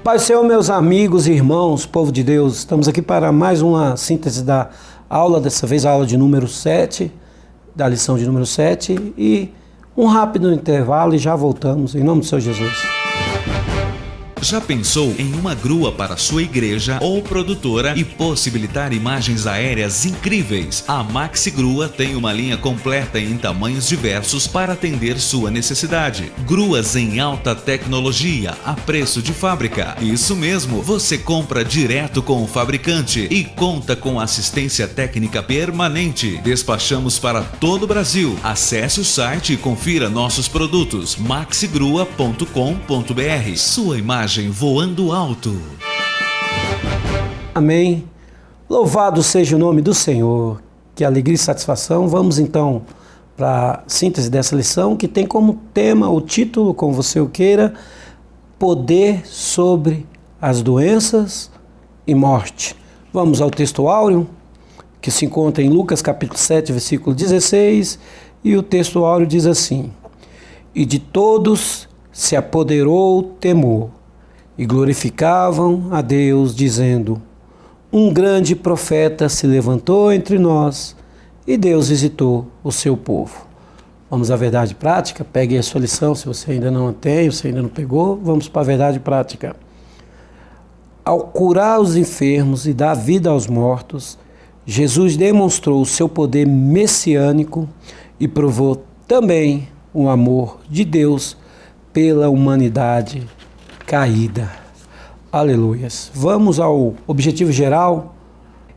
Pai do Senhor, meus amigos e irmãos, povo de Deus, estamos aqui para mais uma síntese da aula, dessa vez a aula de número 7, da lição de número 7, e um rápido intervalo e já voltamos, em nome do Senhor Jesus. Já pensou em uma grua para sua igreja ou produtora e possibilitar imagens aéreas incríveis? A Maxi Grua tem uma linha completa em tamanhos diversos para atender sua necessidade. Gruas em alta tecnologia, a preço de fábrica. Isso mesmo, você compra direto com o fabricante e conta com assistência técnica permanente. Despachamos para todo o Brasil. Acesse o site e confira nossos produtos maxigrua.com.br. Sua imagem voando alto. Amém. Louvado seja o nome do Senhor. Que alegria e satisfação. Vamos então para a síntese dessa lição, que tem como tema, o título, como você o queira, Poder sobre as doenças e morte. Vamos ao texto áureo, que se encontra em Lucas capítulo 7, versículo 16, e o texto áureo diz assim: E de todos se apoderou o temor, e glorificavam a Deus, dizendo: Um grande profeta se levantou entre nós, e Deus visitou o seu povo. Vamos à verdade prática. Pegue a sua lição, se você ainda não a tem, se ainda não pegou, vamos para a verdade prática. Ao curar os enfermos e dar vida aos mortos, Jesus demonstrou o seu poder messiânico e provou também o amor de Deus pela humanidade caída. Aleluias. Vamos ao objetivo geral,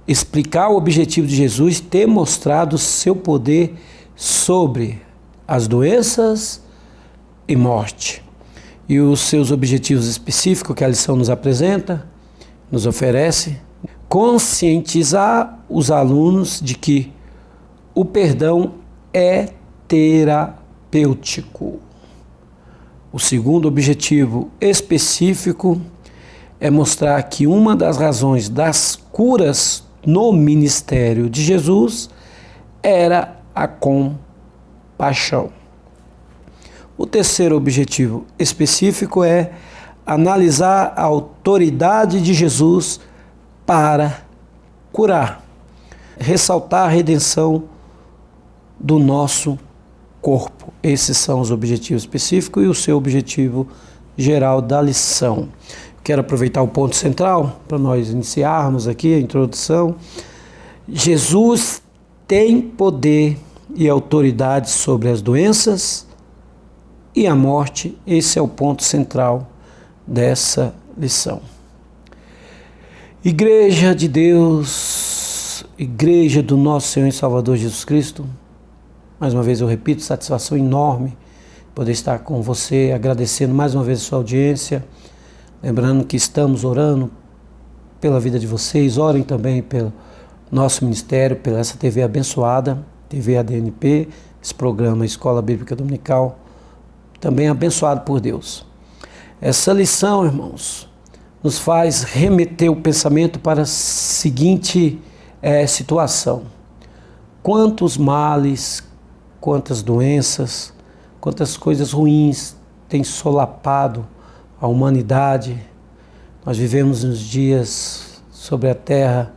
explicar o objetivo de Jesus ter mostrado seu poder sobre as doenças e morte. E os seus objetivos específicos que a lição nos apresenta, nos oferece: conscientizar os alunos de que o perdão é terapêutico. O segundo objetivo específico é mostrar que uma das razões das curas no ministério de Jesus era a compaixão. O terceiro objetivo específico é analisar a autoridade de Jesus para curar, ressaltar a redenção do nosso corpo. Esses são os objetivos específicos e o seu objetivo geral da lição. Quero aproveitar o ponto central para nós iniciarmos aqui a introdução. Jesus tem poder e autoridade sobre as doenças e a morte. Esse é o ponto central dessa lição. Igreja de Deus, Igreja do nosso Senhor e Salvador Jesus Cristo, mais uma vez eu repito, satisfação enorme poder estar com você, agradecendo mais uma vez a sua audiência, lembrando que estamos orando pela vida de vocês, orem também pelo nosso ministério, pela essa TV abençoada, TV ADNP, esse programa Escola Bíblica Dominical, também abençoado por Deus. Essa lição, irmãos, nos faz remeter o pensamento para a seguinte situação: quantos males, quantas doenças, quantas coisas ruins têm solapado a humanidade. Nós vivemos nos dias sobre a terra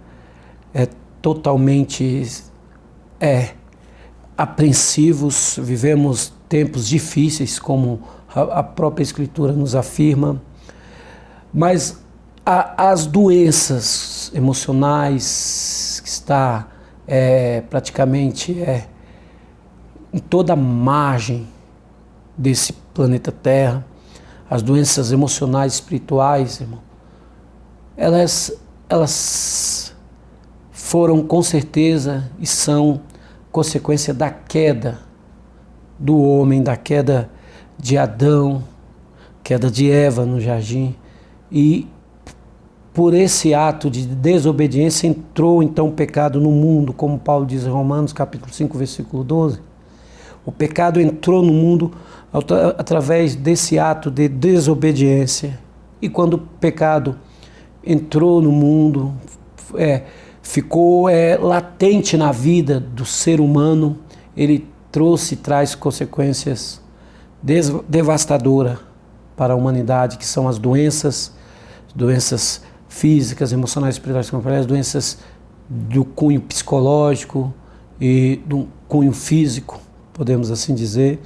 totalmente apreensivos, vivemos tempos difíceis, como a própria Escritura nos afirma, mas as doenças emocionais que está praticamente em toda a margem desse planeta Terra, as doenças emocionais, espirituais, irmão, elas foram com certeza e são consequência da queda do homem, da queda de Adão, queda de Eva no jardim, e por esse ato de desobediência entrou então o pecado no mundo, como Paulo diz em Romanos capítulo 5, versículo 12. O pecado entrou no mundo através desse ato de desobediência. E quando o pecado entrou no mundo, ficou latente na vida do ser humano, ele traz consequências devastadoras para a humanidade, que são as doenças doenças físicas, emocionais, espirituais, como eu falei, as doenças do cunho psicológico e do cunho físico, podemos assim dizer.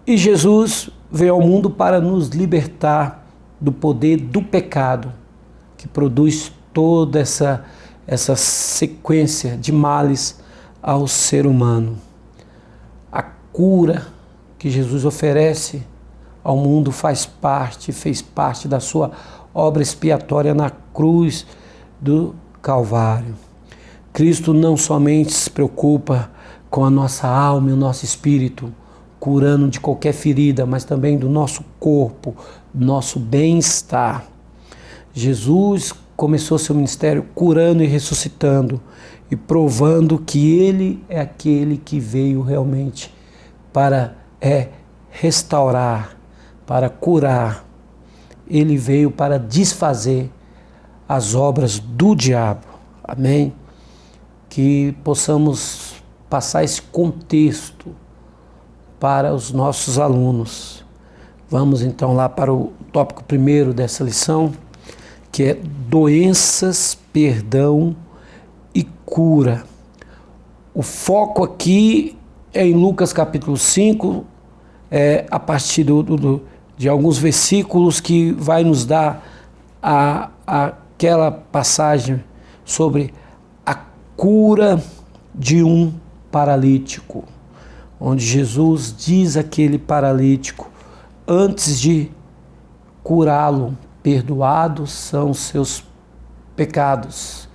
E Jesus veio ao mundo para nos libertar do poder do pecado, que produz toda essa sequência de males ao ser humano. A cura que Jesus oferece ao mundo fez parte da sua obra expiatória na cruz do Calvário. Cristo não somente se preocupa com a nossa alma e o nosso espírito, curando de qualquer ferida, mas também do nosso corpo, do nosso bem-estar. Jesus começou seu ministério curando e ressuscitando e provando que Ele é aquele que veio realmente para restaurar, para curar. Ele veio para desfazer as obras do diabo. Amém? Que possamos passar esse contexto para os nossos alunos. Vamos então lá para o tópico primeiro dessa lição, que é doenças, perdão e cura. O foco aqui é em Lucas capítulo 5, a partir de alguns versículos que vai nos dar aquela passagem sobre a cura de um paralítico, onde Jesus diz àquele paralítico, antes de curá-lo, perdoados são seus pecados.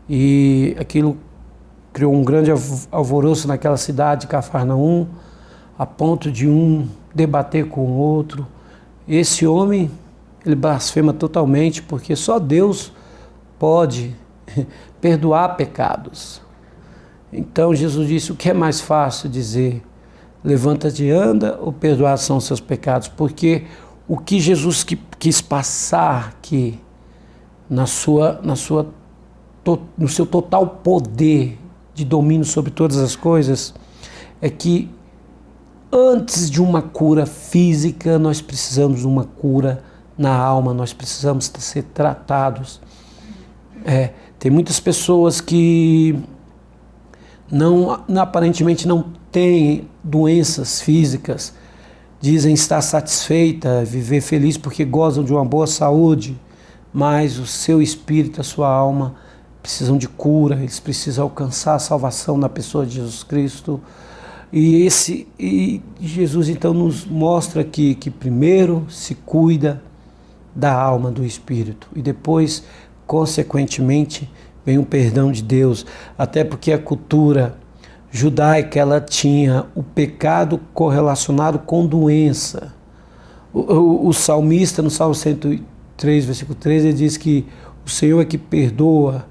E aquilo criou um grande alvoroço naquela cidade, Cafarnaum, a ponto de um debater com o outro. Esse homem, ele blasfema totalmente, porque só Deus pode perdoar pecados. Então Jesus disse, o que é mais fácil dizer? Levanta-te e anda, ou perdoar são os seus pecados? Porque o que Jesus quis passar aqui, no seu total poder de domínio sobre todas as coisas, é que antes de uma cura física, nós precisamos de uma cura na alma, nós precisamos ser tratados. Tem muitas pessoas que aparentemente não têm doenças físicas, dizem estar satisfeita, viver feliz porque gozam de uma boa saúde, mas o seu espírito, a sua alma precisam de cura, eles precisam alcançar a salvação na pessoa de Jesus Cristo. E Jesus então nos mostra que primeiro se cuida da alma, do espírito, e depois, consequentemente, vem o perdão de Deus, até porque a cultura judaica, ela tinha o pecado correlacionado com doença. O salmista, no Salmo 103, versículo 13, ele diz que o Senhor é que perdoa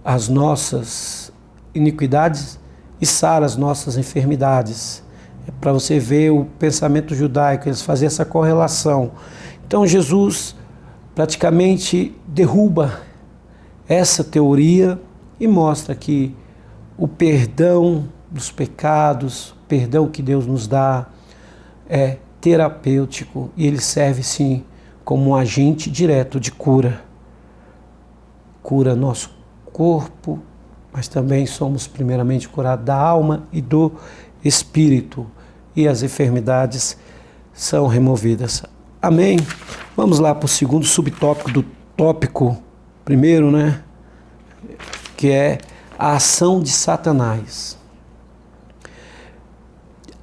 as nossas iniquidades e sara as nossas enfermidades. É para você ver o pensamento judaico, eles faziam essa correlação. Então Jesus praticamente derruba essa teoria e mostra que o perdão dos pecados, o perdão que Deus nos dá, é terapêutico e ele serve sim como um agente direto de cura. Cura nosso corpo, mas também somos primeiramente curados da alma e do espírito, e as enfermidades são removidas. Amém? Vamos lá para o segundo subtópico do tópico primeiro, que é a ação de Satanás.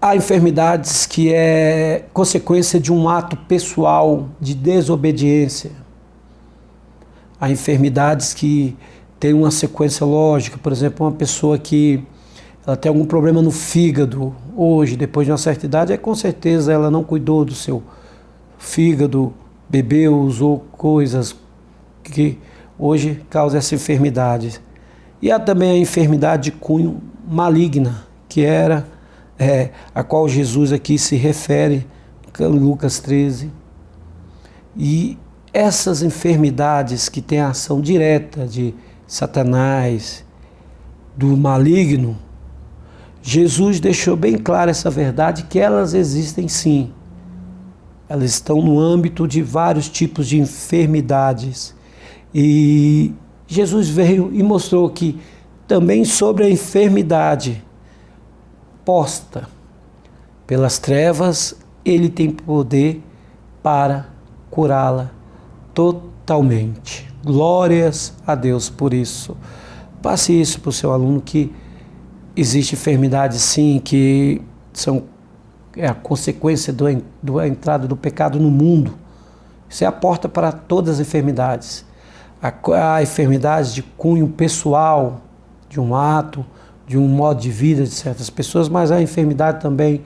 Há enfermidades que é consequência de um ato pessoal de desobediência. Há enfermidades que têm uma sequência lógica, por exemplo, uma pessoa que ela tem algum problema no fígado hoje, depois de uma certa idade, com certeza ela não cuidou do seu fígado, bebeu, usou coisas que hoje causam essa enfermidade. E há também a enfermidade de cunho maligna, que era a qual Jesus aqui se refere, em Lucas 13. E essas enfermidades que têm a ação direta de Satanás, do maligno, Jesus deixou bem clara essa verdade, que elas existem sim. Elas estão no âmbito de vários tipos de enfermidades. E Jesus veio e mostrou que também sobre a enfermidade posta pelas trevas, ele tem poder para curá-la totalmente. Glórias a Deus por isso. Passe isso para o seu aluno, que existe enfermidade sim, que são a consequência da entrada do pecado no mundo. Isso é a porta para todas as enfermidades. A enfermidade de cunho pessoal, de um ato, de um modo de vida de certas pessoas, mas a enfermidade também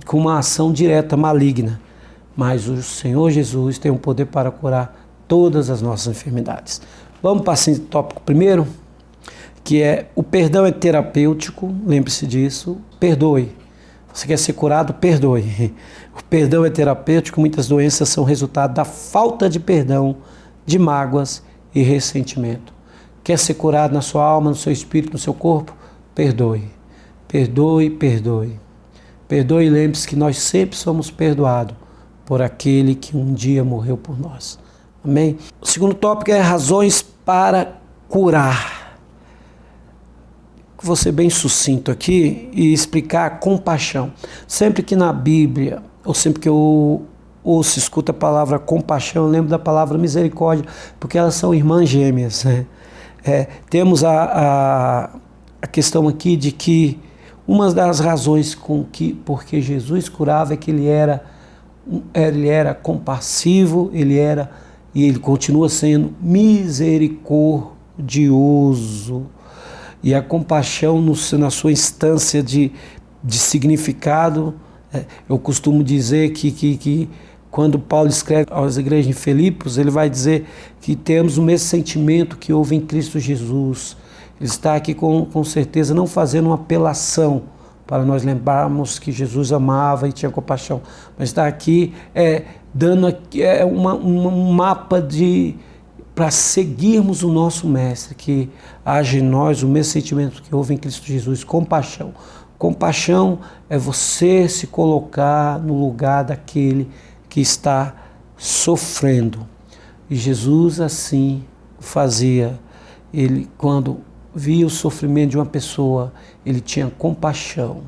com uma ação direta maligna. Mas o Senhor Jesus tem o poder para curar todas as nossas enfermidades. Vamos para o tópico primeiro, que é: o perdão é terapêutico. Lembre-se disso. Perdoe. Você quer ser curado? Perdoe. O perdão é terapêutico. Muitas doenças são resultado da falta de perdão, de mágoas e ressentimento. Quer ser curado na sua alma, no seu espírito, no seu corpo? Perdoe. Perdoe, perdoe. Perdoe e lembre-se que nós sempre somos perdoados por aquele que um dia morreu por nós. Amém? O segundo tópico é razões para curar. Vou ser bem sucinto aqui e explicar a compaixão. Sempre que na Bíblia, ou sempre que eu ouço, escuto a palavra compaixão, eu lembro da palavra misericórdia, porque elas são irmãs gêmeas, né? Temos a questão aqui de que uma das razões porque Jesus curava é que ele era compassivo, e ele continua sendo misericordioso. E a compaixão na sua instância de significado, eu costumo dizer que quando Paulo escreve às igrejas em Filipos, ele vai dizer que temos o mesmo sentimento que houve em Cristo Jesus. Ele está aqui com certeza não fazendo uma apelação para nós lembrarmos que Jesus amava e tinha compaixão, mas está aqui dando um mapa para seguirmos o nosso Mestre, que age em nós o mesmo sentimento que houve em Cristo Jesus, compaixão. Compaixão é você se colocar no lugar daquele que está sofrendo. E Jesus assim fazia. Ele, quando via o sofrimento de uma pessoa, ele tinha compaixão.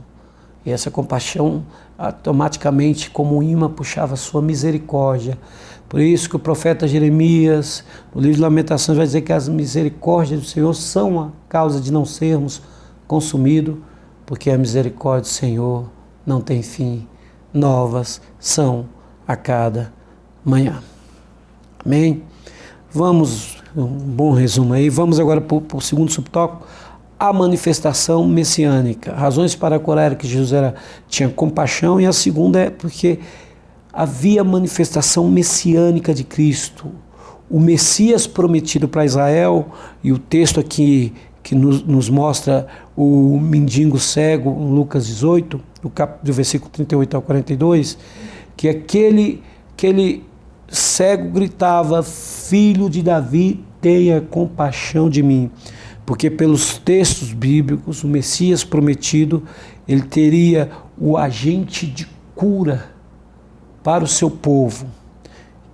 E essa compaixão automaticamente, como um imã, puxava a sua misericórdia. Por isso que o profeta Jeremias, no livro de Lamentações, vai dizer que as misericórdias do Senhor são a causa de não sermos consumidos, porque a misericórdia do Senhor não tem fim, novas são a cada manhã. Amém? Vamos, um bom resumo aí, vamos agora para o segundo subtópico, a manifestação messiânica. Razões para curar era que Jesus tinha compaixão, e a segunda é porque havia manifestação messiânica de Cristo. O Messias prometido para Israel, e o texto aqui que nos mostra o mendigo cego, em Lucas 18, do versículo 38 ao 42, que aquele cego gritava: Filho de Davi, tenha compaixão de mim. Porque pelos textos bíblicos, o Messias prometido, ele teria o agente de cura para o seu povo.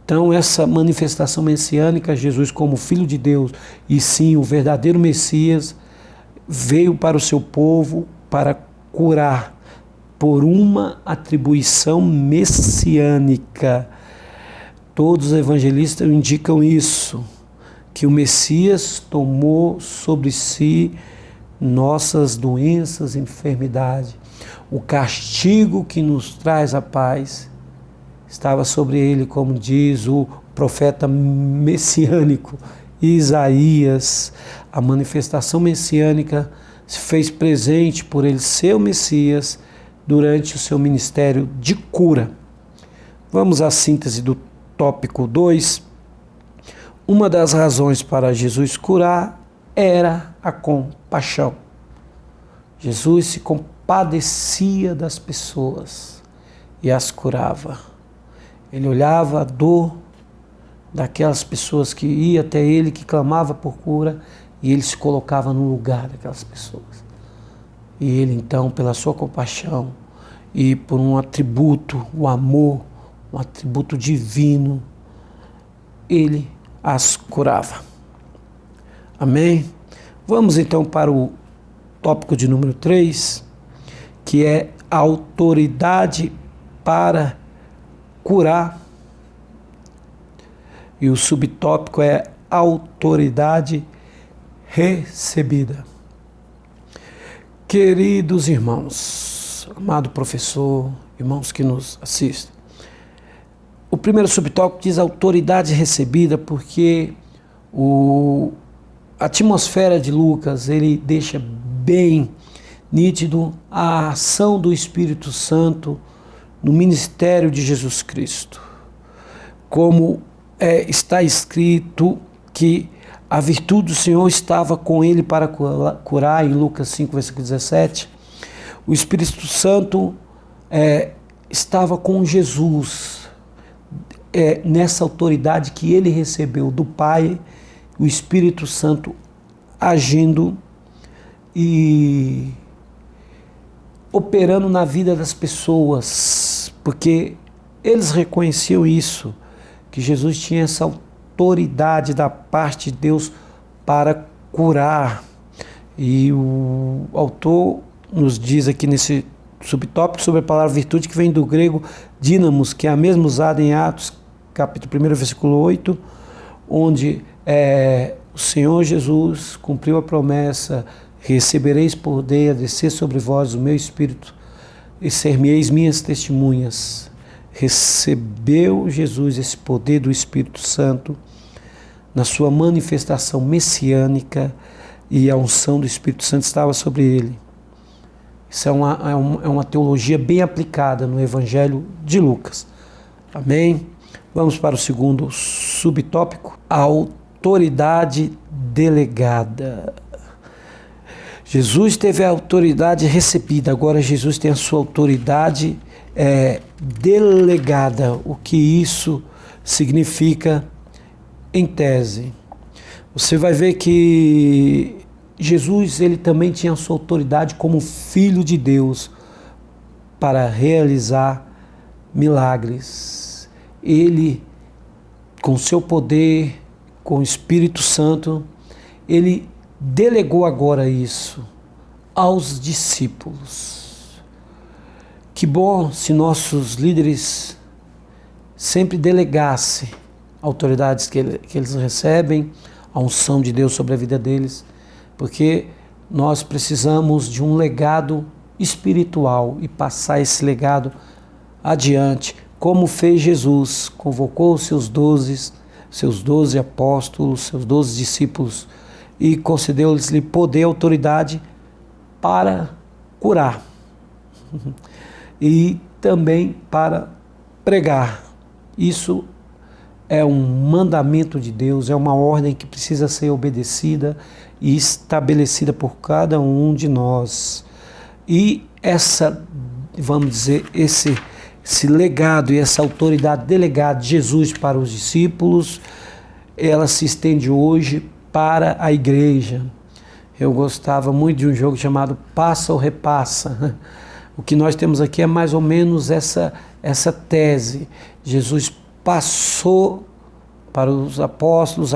Então essa manifestação messiânica, Jesus como Filho de Deus, e sim o verdadeiro Messias, veio para o seu povo para curar, por uma atribuição messiânica. Todos os evangelistas indicam isso, que o Messias tomou sobre si nossas doenças e enfermidades. O castigo que nos traz a paz estava sobre ele, como diz o profeta messiânico Isaías. A manifestação messiânica se fez presente por ele ser o Messias durante o seu ministério de cura. Vamos à síntese do tópico 2. Uma das razões para Jesus curar era a compaixão. Jesus se compadecia das pessoas e as curava. Ele olhava a dor daquelas pessoas que iam até ele, que clamavam por cura, e ele se colocava no lugar daquelas pessoas. E ele então, pela sua compaixão e por um atributo, o amor, um atributo divino, ele as curava. Amém? Vamos então para o tópico de número 3, que é a autoridade para curar. E o subtópico é autoridade recebida. Queridos irmãos, amado professor, irmãos que nos assistem, o primeiro subtópico diz autoridade recebida, porque a atmosfera de Lucas, ele deixa bem nítido a ação do Espírito Santo no ministério de Jesus Cristo. Como está escrito que a virtude do Senhor estava com ele para curar, em Lucas 5, versículo 17. O Espírito Santo estava com Jesus, nessa autoridade que ele recebeu do Pai, o Espírito Santo agindo e operando na vida das pessoas, porque eles reconheciam isso, que Jesus tinha essa autoridade da parte de Deus para curar. E o autor nos diz aqui nesse subtópico sobre a palavra virtude, que vem do grego dínamos, que é a mesma usada em Atos, capítulo 1, versículo 8, onde o Senhor Jesus cumpriu a promessa: recebereis poder a descer sobre vós o meu Espírito e ser-me-eis minhas testemunhas. Recebeu Jesus esse poder do Espírito Santo na sua manifestação messiânica, e a unção do Espírito Santo estava sobre ele. Isso é uma teologia bem aplicada no Evangelho de Lucas. Amém? Vamos para o segundo subtópico, a autoridade delegada. Jesus teve a autoridade recebida, agora Jesus tem a sua autoridade delegada. O que isso significa em tese? Você vai ver que Jesus, ele também tinha a sua autoridade como Filho de Deus para realizar milagres. Ele, com seu poder, com o Espírito Santo, ele delegou agora isso aos discípulos. Que bom se nossos líderes sempre delegassem autoridades que eles recebem, a unção de Deus sobre a vida deles, porque nós precisamos de um legado espiritual e passar esse legado adiante, como fez Jesus. Convocou os seus 12 apóstolos, seus 12 discípulos, e concedeu-lhes poder e autoridade para curar e também para pregar. Isso é um mandamento de Deus, é uma ordem que precisa ser obedecida e estabelecida por cada um de nós. E esse legado e essa autoridade delegada de Jesus para os discípulos, ela se estende hoje para a igreja. Eu gostava muito de um jogo chamado Passa ou Repassa. O que nós temos aqui é mais ou menos essa tese. Jesus passou para os apóstolos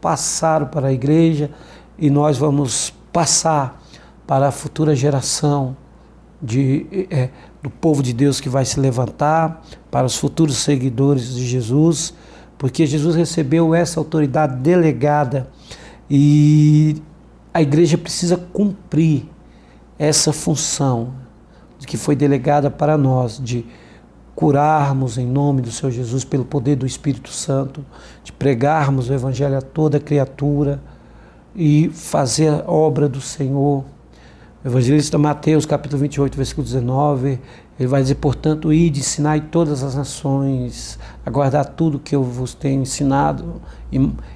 passaram para a igreja, e nós vamos passar para a futura geração do povo de Deus que vai se levantar, para os futuros seguidores de Jesus, porque Jesus recebeu essa autoridade delegada e a igreja precisa cumprir essa função que foi delegada para nós, de curarmos em nome do Senhor Jesus pelo poder do Espírito Santo, de pregarmos o Evangelho a toda criatura e fazer a obra do Senhor. O evangelista Mateus, capítulo 28, versículo 19, ele vai dizer: portanto, ide, ensinai todas as nações a guardar tudo que eu vos tenho ensinado,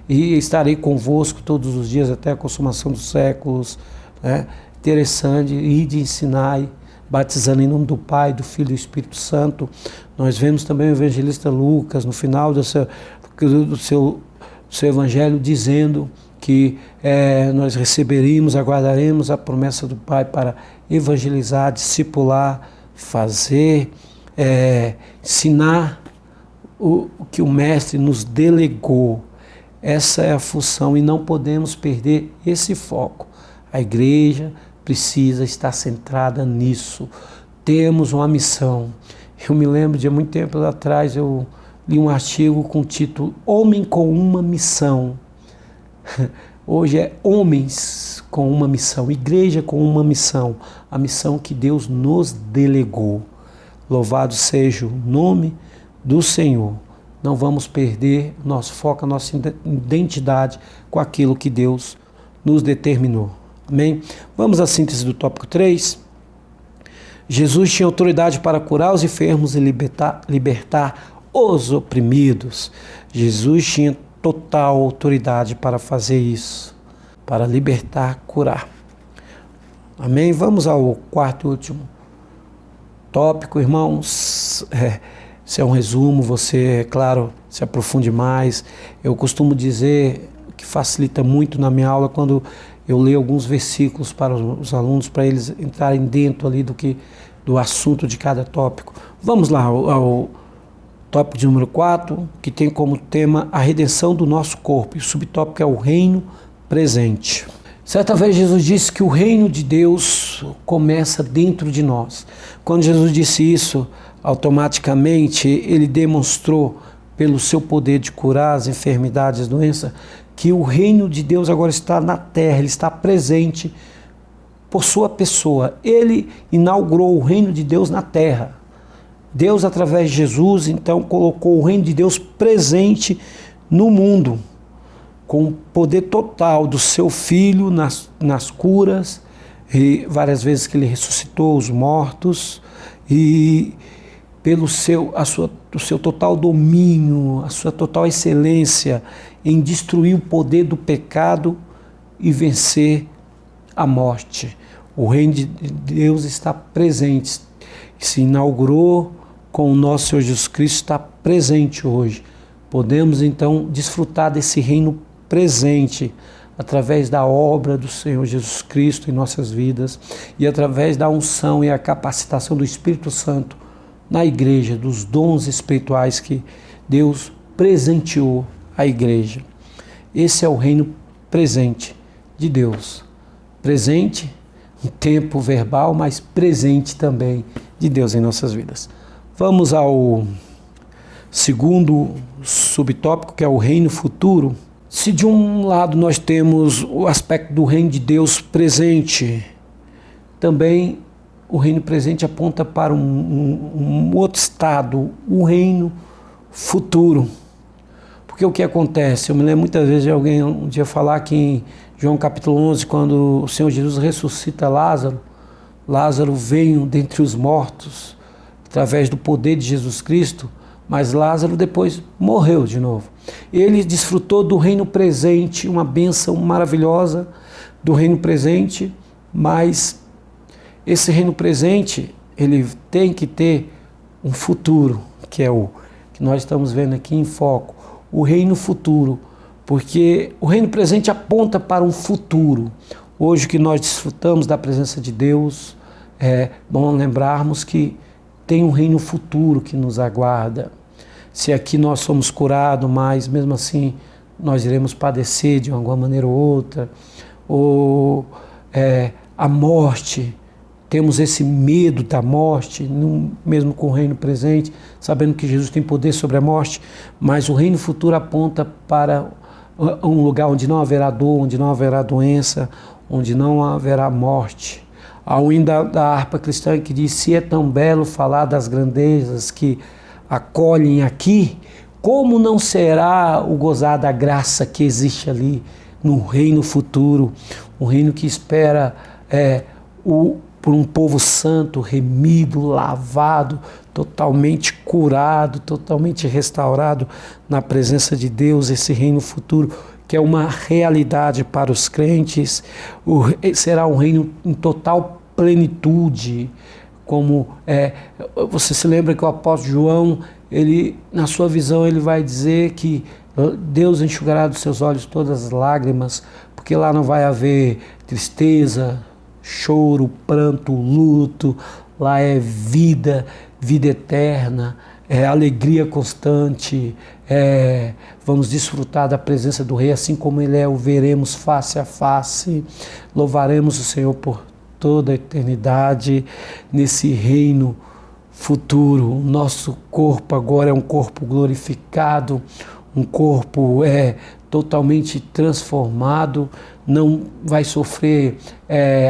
e estarei convosco todos os dias até a consumação dos séculos. Interessante, ide, ensinai, batizando em nome do Pai, do Filho e do Espírito Santo. Nós vemos também o evangelista Lucas, no final do seu evangelho, dizendo que nós receberíamos, aguardaremos a promessa do Pai para evangelizar, discipular, fazer, ensinar o que o Mestre nos delegou. Essa é a função e não podemos perder esse foco. A igreja precisa estar centrada nisso. Temos uma missão. Eu me lembro de há muito tempo atrás, eu li um artigo com o título Homem com uma Missão. Hoje é homens com uma missão, igreja com uma missão, a missão que Deus nos delegou. Louvado seja o nome do Senhor. Não vamos perder nosso foco, a nossa identidade com aquilo que Deus nos determinou. Amém? Vamos à síntese do tópico 3. Jesus tinha autoridade para curar os enfermos e libertar os oprimidos. Jesus tinha total autoridade para fazer isso, para libertar, curar. Amém? Vamos ao quarto e último tópico, irmãos. Esse é um resumo, você, claro, se aprofunde mais. Eu costumo dizer que facilita muito na minha aula quando eu leio alguns versículos para os alunos, para eles entrarem dentro ali do assunto de cada tópico. Vamos lá ao tópico de número 4, que tem como tema a redenção do nosso corpo. E o subtópico é o reino presente. Certa vez Jesus disse que o reino de Deus começa dentro de nós. Quando Jesus disse isso, automaticamente ele demonstrou pelo seu poder de curar as enfermidades, as doenças, que o reino de Deus agora está na terra, ele está presente por sua pessoa. Ele inaugurou o reino de Deus na terra. Deus, através de Jesus, então, colocou o reino de Deus presente no mundo, com o poder total do seu Filho nas curas, e várias vezes que ele ressuscitou os mortos, e pelo seu total domínio, a sua total excelência em destruir o poder do pecado e vencer a morte. O reino de Deus está presente, se inaugurou com o nosso Senhor Jesus Cristo, está presente hoje. Podemos então desfrutar desse reino presente através da obra do Senhor Jesus Cristo em nossas vidas e através da unção e a capacitação do Espírito Santo na igreja, dos dons espirituais que Deus presenteou à igreja. Esse é o reino presente de Deus. Presente em tempo verbal, mas presente também de Deus em nossas vidas. Vamos ao segundo subtópico, que é o reino futuro. Se de um lado nós temos o aspecto do reino de Deus presente, também o reino presente aponta para um outro estado, o reino futuro. Porque o que acontece? Eu me lembro muitas vezes de alguém um dia falar que em João capítulo 11, quando o Senhor Jesus ressuscita Lázaro, Lázaro veio dentre os mortos, através do poder de Jesus Cristo, mas Lázaro depois morreu de novo. Ele desfrutou do reino presente, uma bênção maravilhosa do reino presente, mas esse reino presente, ele tem que ter um futuro, que é o que nós estamos vendo aqui em foco, o reino futuro, porque o reino presente aponta para um futuro. Hoje que nós desfrutamos da presença de Deus, é bom lembrarmos que tem um reino futuro que nos aguarda. Se aqui nós somos curados, mas mesmo assim nós iremos padecer de alguma maneira ou outra, ou a morte, temos esse medo da morte, mesmo com o reino presente, sabendo que Jesus tem poder sobre a morte, mas o reino futuro aponta para um lugar onde não haverá dor, onde não haverá doença, onde não haverá morte. Há um hino da harpa cristã que diz: se é tão belo falar das grandezas que acolhem aqui, como não será o gozar da graça que existe ali no reino futuro, um reino que espera por um povo santo, remido, lavado, totalmente curado, totalmente restaurado na presença de Deus, esse reino futuro que é uma realidade para os crentes, será um reino em total plenitude, como você se lembra que o apóstolo João, ele, na sua visão, ele vai dizer que Deus enxugará dos seus olhos todas as lágrimas, porque lá não vai haver tristeza, choro, pranto, luto, lá é vida, vida eterna, alegria constante, vamos desfrutar da presença do Rei, assim como Ele é, o veremos face a face, louvaremos o Senhor por toda a eternidade, nesse reino futuro. O nosso corpo agora é um corpo glorificado, um corpo totalmente transformado, não vai sofrer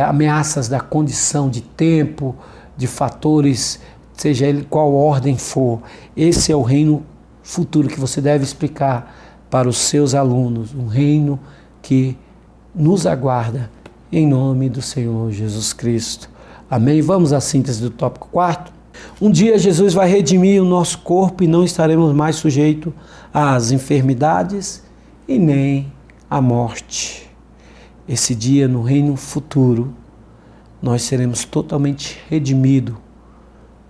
ameaças da condição de tempo, de fatores, seja ele qual ordem for. Esse é o reino futuro que você deve explicar para os seus alunos, um reino que nos aguarda, em nome do Senhor Jesus Cristo. Amém? Vamos à síntese do tópico 4. Um dia Jesus vai redimir o nosso corpo e não estaremos mais sujeitos às enfermidades e nem à morte. Esse dia, no reino futuro, nós seremos totalmente redimidos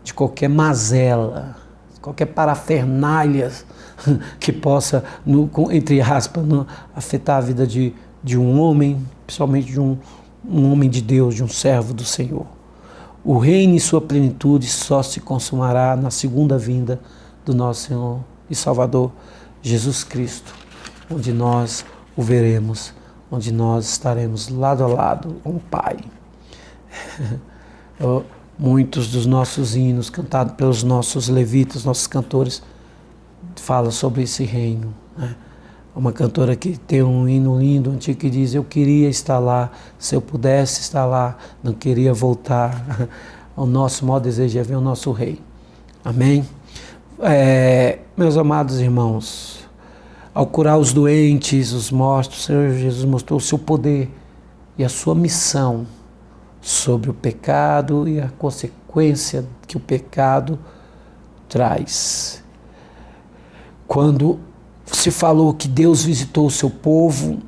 de qualquer mazela, qualquer parafernália que possa, entre aspas, afetar a vida de um homem, principalmente de um homem de Deus, de um servo do Senhor. O reino em sua plenitude só se consumará na segunda vinda do nosso Senhor e Salvador Jesus Cristo, onde nós o veremos, onde nós estaremos lado a lado com o Pai. Muitos dos nossos hinos cantados pelos nossos levitas, nossos cantores, falam sobre esse reino, né? Uma cantora que tem um hino lindo, antigo, que diz: eu queria estar lá, se eu pudesse estar lá, não queria voltar. O nosso maior desejo é ver o nosso Rei. Amém? Meus amados irmãos, ao curar os doentes, os mortos, o Senhor Jesus mostrou o seu poder e a sua missão sobre o pecado e a consequência que o pecado traz. Quando se falou que Deus visitou o seu povo,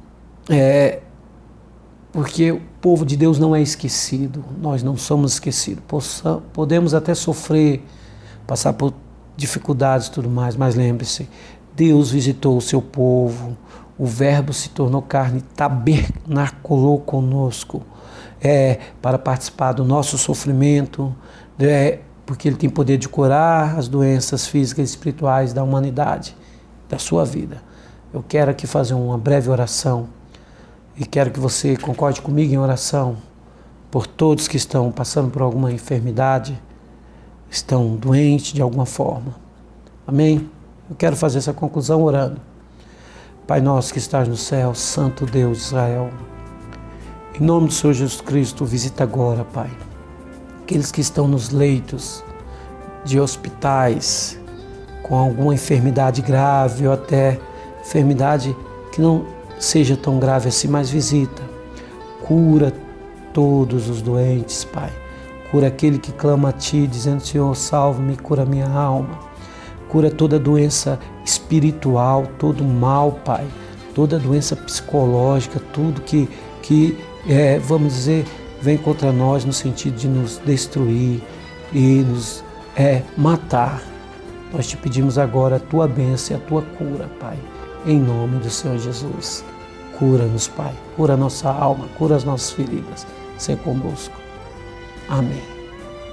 porque o povo de Deus não é esquecido, nós não somos esquecidos. Podemos até sofrer, passar por dificuldades e tudo mais, mas lembre-se, Deus visitou o seu povo, o Verbo se tornou carne, tabernaculou conosco, para participar do nosso sofrimento, porque Ele tem poder de curar as doenças físicas e espirituais da humanidade, da sua vida. Eu quero aqui fazer uma breve oração e quero que você concorde comigo em oração por todos que estão passando por alguma enfermidade, estão doentes de alguma forma. Amém? Eu quero fazer essa conclusão orando. Pai nosso que estás no céu, Santo Deus de Israel, em nome do Senhor Jesus Cristo, visita agora, Pai, aqueles que estão nos leitos de hospitais, com alguma enfermidade grave ou até enfermidade que não seja tão grave assim, mas visita. Cura todos os doentes, Pai. Cura aquele que clama a Ti, dizendo: Senhor, salve-me, cura minha alma. Cura toda doença espiritual, todo mal, Pai. Toda doença psicológica, tudo que vamos dizer, vem contra nós no sentido de nos destruir e nos matar. Nós te pedimos agora a Tua bênção e a Tua cura, Pai, em nome do Senhor Jesus. Cura-nos, Pai, cura a nossa alma, cura as nossas feridas, seja conosco. Amém.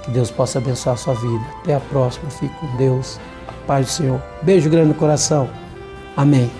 Que Deus possa abençoar a sua vida. Até a próxima, fique com Deus, a paz do Senhor. Beijo grande no coração. Amém.